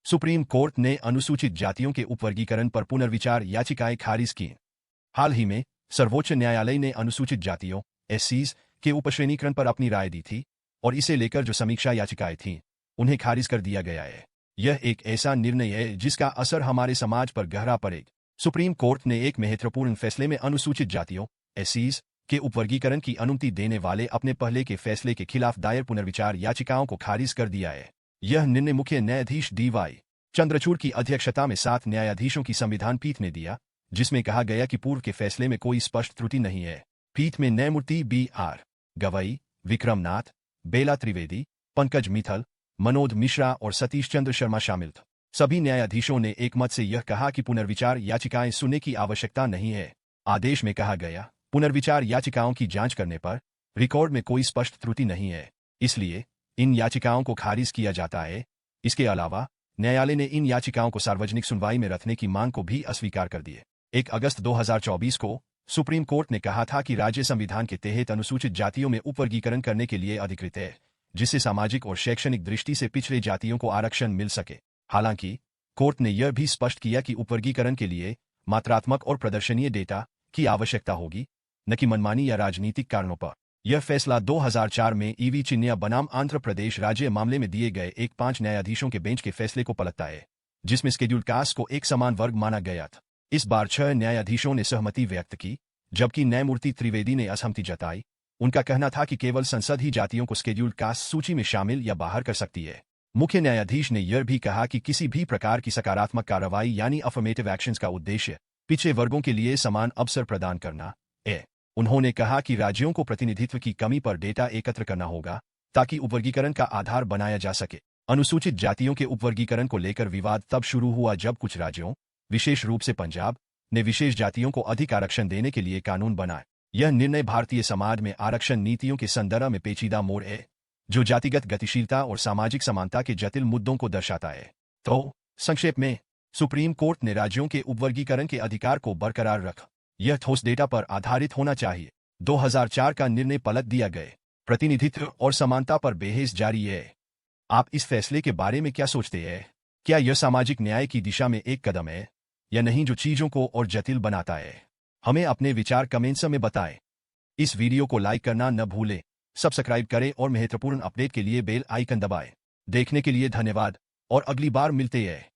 Supreme court ने अनुसूचित जातियों के उपवर्गीकरण पर पुनर्विचार याचिकाएं खारिज की। हाल ही में सर्वोच्च न्यायालय ने अनुसूचित जातियों एससीज के उपश्रेणीकरण पर अपनी राय दी थी और इसे लेकर जो समीक्षा याचिकाएं थीं उन्हें खारिज कर दिया गया है। यह एक ऐसा निर्णय है जिसका असर हमारे समाज पर गहरा पड़ेगा। सुप्रीम कोर्ट ने एक महत्वपूर्ण फैसले में अनुसूचित जातियों एससीज के उपवर्गीकरण की अनुमति देने वाले अपने पहले के फैसले के खिलाफ दायर पुनर्विचार याचिकाओं को खारिज कर दिया है। यह निर्णय मुख्य न्यायाधीश डीवाई चंद्रचूड़ की अध्यक्षता में 7 न्यायाधीशों की संविधान पीठ ने दिया, जिसमें कहा गया कि पूर्व के फैसले में कोई स्पष्ट त्रुटि नहीं है। पीठ में न्यायमूर्ति बी.आर. गवई, विक्रम नाथ, बेला त्रिवेदी, पंकज मित्तल, मनोज मिश्रा और सतीश चंद्र शर्मा शामिल थे। सभी न्यायाधीशों ने एक मत से यह कहा कि पुनर्विचार याचिकाएं सुनने की आवश्यकता नहीं है। आदेश में कहा गया, पुनर्विचार याचिकाओं की जांच करने पर रिकॉर्ड में कोई स्पष्ट त्रुटि नहीं है, इसलिए इन याचिकाओं को खारिज किया जाता है। इसके अलावा न्यायालय ने इन याचिकाओं को सार्वजनिक सुनवाई में रखने की मांग को भी अस्वीकार कर दिए। 1 अगस्त 2024 को सुप्रीम कोर्ट ने कहा था कि राज्य संविधान के तहत अनुसूचित जातियों में उपवर्गीकरण करने के लिए अधिकृत है, जिससे सामाजिक और शैक्षणिक दृष्टि से पिछड़े जातियों को आरक्षण मिल सके। हालांकि कोर्ट ने यह भी स्पष्ट किया कि उपवर्गीकरण के लिए मात्रात्मक और प्रदर्शनीय डेटा की आवश्यकता होगी, न कि मनमानी या राजनीतिक कारणों पर। यह फैसला 2004 में ईवी चिन्नैया बनाम आंध्र प्रदेश राज्य मामले में दिए गए एक 5 न्यायाधीशों के बेंच के फैसले को पलटता है, जिसमें शेड्यूल्ड कास्ट को एक समान वर्ग माना गया था। इस बार 6 न्यायाधीशों ने सहमति व्यक्त की, जबकि न्यायमूर्ति त्रिवेदी ने असहमति जताई। उनका कहना था कि केवल संसद ही जातियों को शेड्यूल्ड कास्ट सूची में शामिल या बाहर कर सकती है। मुख्य न्यायाधीश ने यह भी कहा कि किसी भी प्रकार की सकारात्मक कार्रवाई यानी अफर्मेटिव एक्शंस का उद्देश्य पिछड़े वर्गों के लिए समान अवसर प्रदान करना है। उन्होंने कहा कि राज्यों को प्रतिनिधित्व की कमी पर डेटा एकत्र करना होगा ताकि उपवर्गीकरण का आधार बनाया जा सके। अनुसूचित जातियों के उपवर्गीकरण को लेकर विवाद तब शुरू हुआ जब कुछ राज्यों, विशेष रूप से पंजाब, ने विशेष जातियों को अधिक आरक्षण देने के लिए कानून बनाए। यह निर्णय भारतीय समाज में आरक्षण नीतियों के संदर्भ में पेचीदा मोड़ है, जो जातिगत गतिशीलता और सामाजिक समानता के जटिल मुद्दों को दर्शाता है। तो संक्षेप में, सुप्रीम कोर्ट ने राज्यों के उपवर्गीकरण के अधिकार को बरकरार रखा। यह ठोस डेटा पर आधारित होना चाहिए। 2004 का निर्णय पलट दिया गया। प्रतिनिधित्व और समानता पर बहस जारी है। आप इस फैसले के बारे में क्या सोचते हैं? क्या यह सामाजिक न्याय की दिशा में एक कदम है या नहीं, जो चीजों को और जटिल बनाता है? हमें अपने विचार कमेंट्स में बताएं। इस वीडियो को लाइक करना न भूलें, सब्सक्राइब करें और महत्वपूर्ण अपडेट के लिए बेल आइकन दबाएं। देखने के लिए धन्यवाद और अगली बार मिलते हैं।